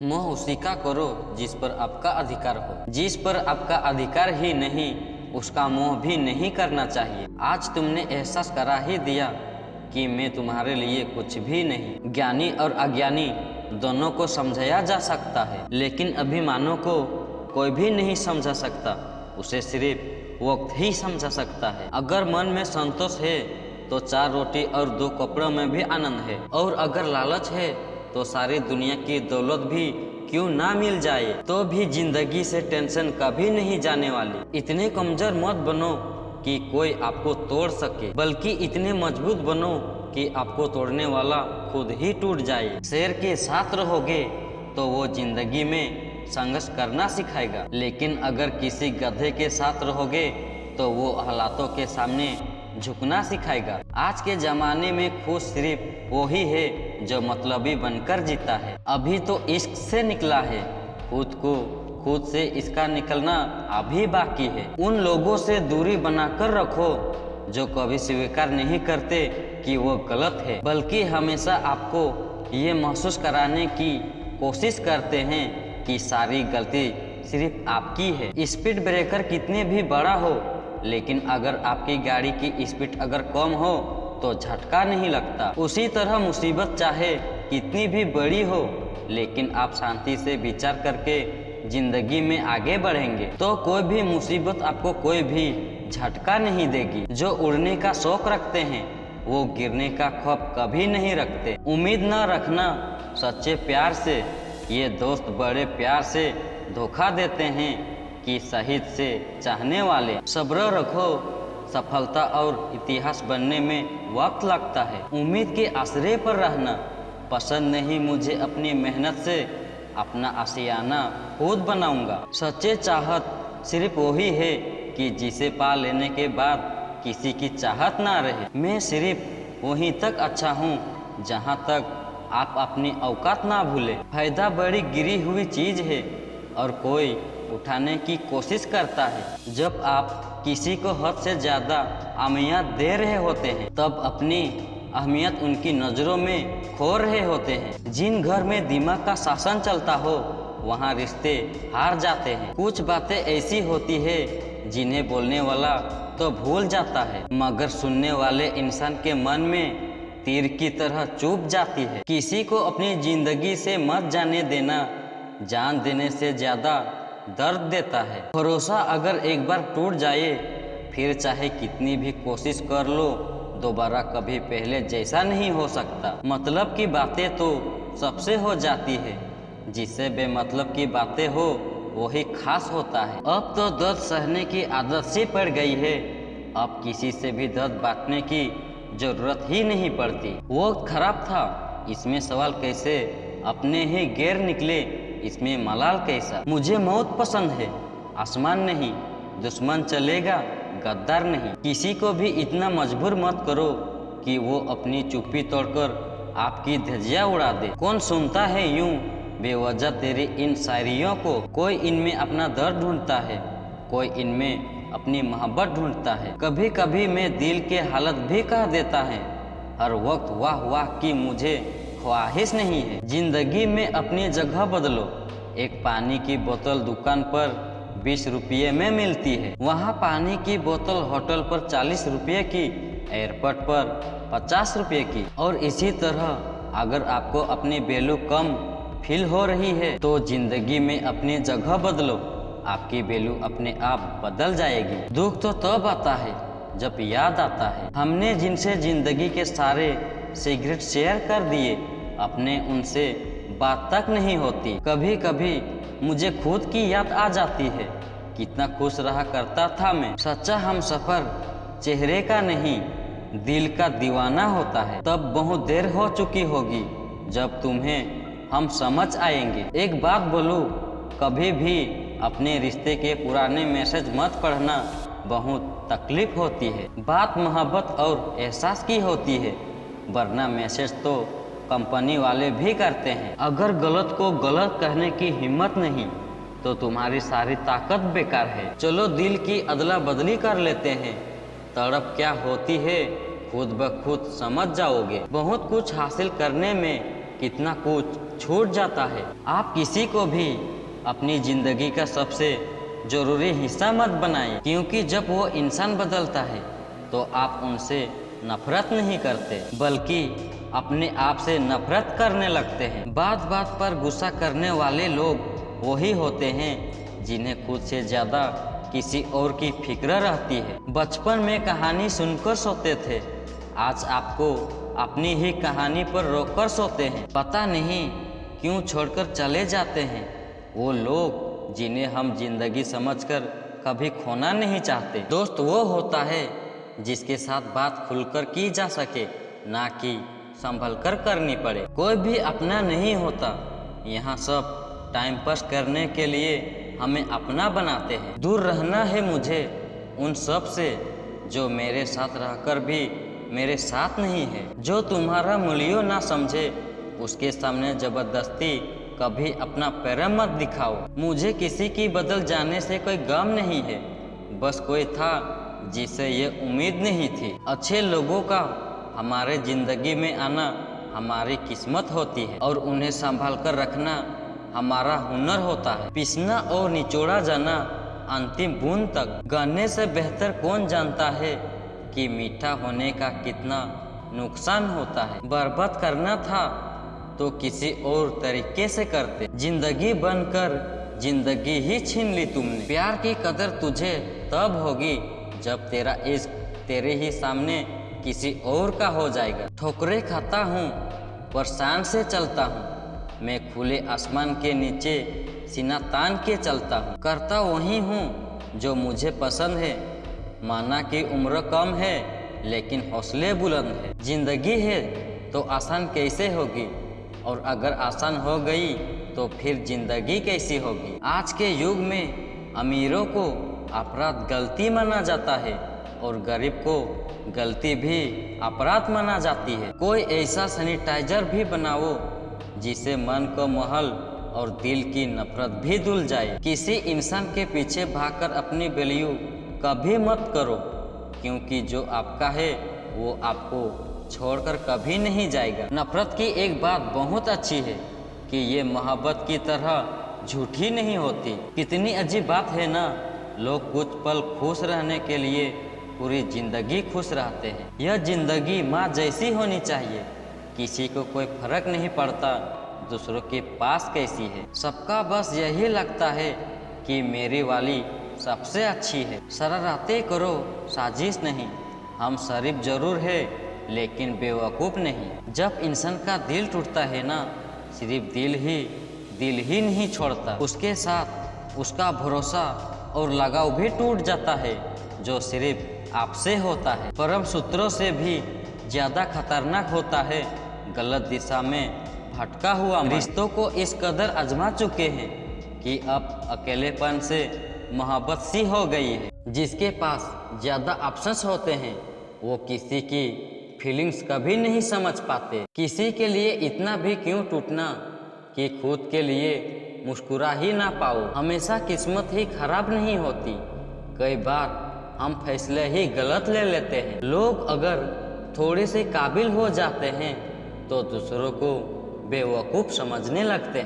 मोह उसी का करो जिस पर आपका अधिकार हो। जिस पर आपका अधिकार ही नहीं उसका मोह भी नहीं करना चाहिए। आज तुमने एहसास करा ही दिया कि मैं तुम्हारे लिए कुछ भी नहीं। ज्ञानी और अज्ञानी दोनों को समझाया जा सकता है, लेकिन अभिमानों को कोई भी नहीं समझा सकता। उसे सिर्फ वक्त ही समझा सकता है। अगर मन में संतोष है तो 4 रोटी और 2 कपड़ों में भी आनंद है, और अगर लालच है तो सारी दुनिया की दौलत भी क्यों ना मिल जाए तो भी जिंदगी से टेंशन कभी नहीं जाने वाली। इतने कमजोर मत बनो कि कोई आपको तोड़ सके, बल्कि इतने मजबूत बनो कि आपको तोड़ने वाला खुद ही टूट जाए। शेर के साथ रहोगे तो वो जिंदगी में संघर्ष करना सिखाएगा, लेकिन अगर किसी गधे के साथ रहोगे तो वो हालातों के सामने झुकना सिखाएगा। आज के जमाने में खुश सिर्फ वो ही है जो मतलबी बनकर जीता है। अभी तो इश्क से निकला है, खुद से इसका निकलना अभी बाकी है। उन लोगों से दूरी बनाकर रखो जो कभी स्वीकार नहीं करते कि वो गलत है, बल्कि हमेशा आपको ये महसूस कराने की कोशिश करते हैं कि सारी गलती सिर्फ आपकी है। स्पीड ब्रेकर कितने भी बड़ा हो, लेकिन अगर आपकी गाड़ी की स्पीड अगर कम हो तो झटका नहीं लगता। उसी तरह मुसीबत चाहे कितनी भी बड़ी हो, लेकिन आप शांति से विचार करके जिंदगी में आगे बढ़ेंगे तो कोई भी मुसीबत आपको कोई भी झटका नहीं देगी। जो उड़ने का शौक रखते हैं वो गिरने का खौफ कभी नहीं रखते। उम्मीद न रखना सच्चे प्यार से, ये दोस्त बड़े प्यार से धोखा देते हैं कि शहीद से चाहने वाले। सब्र रखो, सफलता और इतिहास बनने में वक्त लगता है। उम्मीद के आश्रय पर रहना पसंद नहीं मुझे, अपनी मेहनत से अपना आशियाना खुद बनाऊंगा। सच्चे चाहत सिर्फ वही है कि जिसे पा लेने के बाद किसी की चाहत ना रहे। मैं सिर्फ वहीं तक अच्छा हूँ जहाँ तक आप अपनी औकात ना भूले। फायदा बड़ी गिरी हुई चीज है और कोई उठाने की कोशिश करता है। जब आप किसी को हद से ज्यादा अहमियत दे रहे होते हैं तब अपनी अहमियत उनकी नजरों में खो रहे होते हैं। जिन घर में दिमाग का शासन चलता हो वहाँ रिश्ते हार जाते हैं। कुछ बातें ऐसी होती है जिन्हें बोलने वाला तो भूल जाता है, मगर सुनने वाले इंसान के मन में तीर की तरह चुभ जाती है। किसी को अपनी जिंदगी से मत जाने देना जान देने से ज्यादा दर्द देता है। भरोसा अगर एक बार टूट जाए फिर चाहे कितनी भी कोशिश कर लो दोबारा कभी पहले जैसा नहीं हो सकता। मतलब की बातें तो सबसे हो जाती है, जिससे बेमतलब की बातें हो वही खास होता है। अब तो दर्द सहने की आदत सी पड़ गई है, अब किसी से भी दर्द बांटने की जरूरत ही नहीं पड़ती। वक्त खराब था इसमें सवाल कैसे, अपने ही गैर निकले इसमें मलाल कैसा। मुझे मौत पसंद है आसमान नहीं, दुश्मन चलेगा गद्दार नहीं। किसी को भी इतना मजबूर मत करो कि वो अपनी चुप्पी तोड़कर आपकी धज्जियां उड़ा दे। कौन सुनता है यूं बेवजह तेरी इन शायरियों को। कोई इनमें अपना दर्द ढूंढता है, कोई इनमें अपनी मोहब्बत ढूंढता है। कभी कभी मैं दिल के हालत भी कह देता है, हर वक्त वाह वाह की मुझे ख्वाहिश नहीं है। जिंदगी में अपनी जगह बदलो। एक पानी की बोतल दुकान पर 20 रुपये में मिलती है, वहाँ पानी की बोतल होटल पर 40 रुपये की, एयरपोर्ट पर 50 रुपये की। और इसी तरह अगर आपको अपनी वैल्यू कम फील हो रही है तो जिंदगी में अपनी जगह बदलो, आपकी वैल्यू अपने आप बदल जाएगी। दुख तो तब आता है जब याद आता है हमने जिनसे जिंदगी के सारे सिगरेट शेयर कर दिए, अपने उनसे बात तक नहीं होती। कभी कभी मुझे खुद की याद आ जाती है, कितना खुश रहा करता था मैं। सच्चा हम सफर चेहरे का नहीं दिल का दीवाना होता है। तब बहुत देर हो चुकी होगी जब तुम्हें हम समझ आएंगे। एक बात बोलूं, कभी भी अपने रिश्ते के पुराने मैसेज मत पढ़ना, बहुत तकलीफ होती है। बात मोहब्बत और एहसास की होती है, वरना मैसेज तो कंपनी वाले भी करते हैं। अगर गलत को गलत कहने की हिम्मत नहीं तो तुम्हारी सारी ताकत बेकार है। चलो दिल की अदला बदली कर लेते हैं, तड़प क्या होती है खुद ब खुद समझ जाओगे। बहुत कुछ हासिल करने में कितना कुछ छूट जाता है। आप किसी को भी अपनी जिंदगी का सबसे जरूरी हिस्सा मत बनाइए, क्योंकि जब वो इंसान बदलता है तो आप उनसे नफरत नहीं करते बल्कि अपने आप से नफरत करने लगते हैं। बात बात पर गुस्सा करने वाले लोग वही होते हैं जिन्हें खुद से ज्यादा किसी और की फिक्र रहती है। बचपन में कहानी सुनकर सोते थे, आज आपको अपनी ही कहानी पर रोककर सोते हैं। पता नहीं क्यों छोड़कर चले जाते हैं वो लोग जिन्हें हम जिंदगी समझकर कभी खोना नहीं चाहते। दोस्त वो होता है जिसके साथ बात खुलकर की जा सके, ना कि संभल कर करनी पड़े। कोई भी अपना नहीं होता, यहाँ सब टाइम पास करने के लिए हमें अपना बनाते हैं। दूर रहना है मुझे उन सब से जो मेरे साथ रहकर भी मेरे साथ नहीं है। जो तुम्हारा मूल्य ना समझे उसके सामने जबरदस्ती कभी अपना पैर मत दिखाओ। मुझे किसी की बदल जाने से कोई गम नहीं है, बस कोई था जिसे ये उम्मीद नहीं थी। अच्छे लोगों का हमारे जिंदगी में आना हमारी किस्मत होती है और उन्हें संभाल कर रखना हमारा हुनर होता है। पिसना और निचोड़ा जाना अंतिम बूंद तक, गन्ने से बेहतर कौन जानता है कि मीठा होने का कितना नुकसान होता है। बर्बाद करना था तो किसी और तरीके से करते, जिंदगी बनकर जिंदगी ही छीन ली तुमने। प्यार की कदर तुझे तब होगी जब तेरा इश्क तेरे ही सामने किसी और का हो जाएगा। ठोकरें खाता हूँ पर शान से चलता हूँ, मैं खुले आसमान के नीचे सीना तान के चलता हूँ। करता वही हूँ जो मुझे पसंद है, माना कि उम्र कम है लेकिन हौसले बुलंद है। जिंदगी है तो आसान कैसे होगी, और अगर आसान हो गई तो फिर जिंदगी कैसी होगी। आज के युग में अमीरों को अपराध गलती माना जाता है और गरीब को गलती भी अपराध माना जाती है। कोई ऐसा सैनिटाइजर भी बनाओ जिसे मन को महल और दिल की नफरत भी धुल जाए। किसी इंसान के पीछे भागकर अपनी वैल्यू कभी मत करो, क्योंकि जो आपका है वो आपको छोड़कर कभी नहीं जाएगा। नफरत की एक बात बहुत अच्छी है कि ये मोहब्बत की तरह झूठी नहीं होती। कितनी अजीब बात है ना, लोग कुछ पल खुश रहने के लिए पूरी जिंदगी खुश रहते हैं। यह जिंदगी माँ जैसी होनी चाहिए, किसी को कोई फर्क नहीं पड़ता दूसरों के पास कैसी है। सबका बस यही लगता है कि मेरी वाली सबसे अच्छी है। शरारतें करो साजिश नहीं, हम शरीफ जरूर है लेकिन बेवकूफ़ नहीं। जब इंसान का दिल टूटता है ना, सिर्फ दिल ही नहीं छोड़ता, उसके साथ उसका भरोसा और लगाव भी टूट जाता है जो सिर्फ आपसे होता है। परम सूत्रों से भी ज़्यादा खतरनाक होता है गलत दिशा में भटका हुआ मन। रिश्तों को इस कदर आजमा चुके हैं कि अब अकेलेपन से मोहब्बत सी हो गई है। जिसके पास ज़्यादा ऑप्शंस होते हैं वो किसी की फीलिंग्स कभी नहीं समझ पाते। किसी के लिए इतना भी क्यों टूटना कि खुद के लिए मुस्कुरा ही ना पाओ। हमेशा किस्मत ही खराब नहीं होती, कई बार हम फैसले ही गलत ले लेते हैं। लोग अगर थोड़े से काबिल हो जाते हैं तो दूसरों को बेवकूफ़ समझने लगते हैं।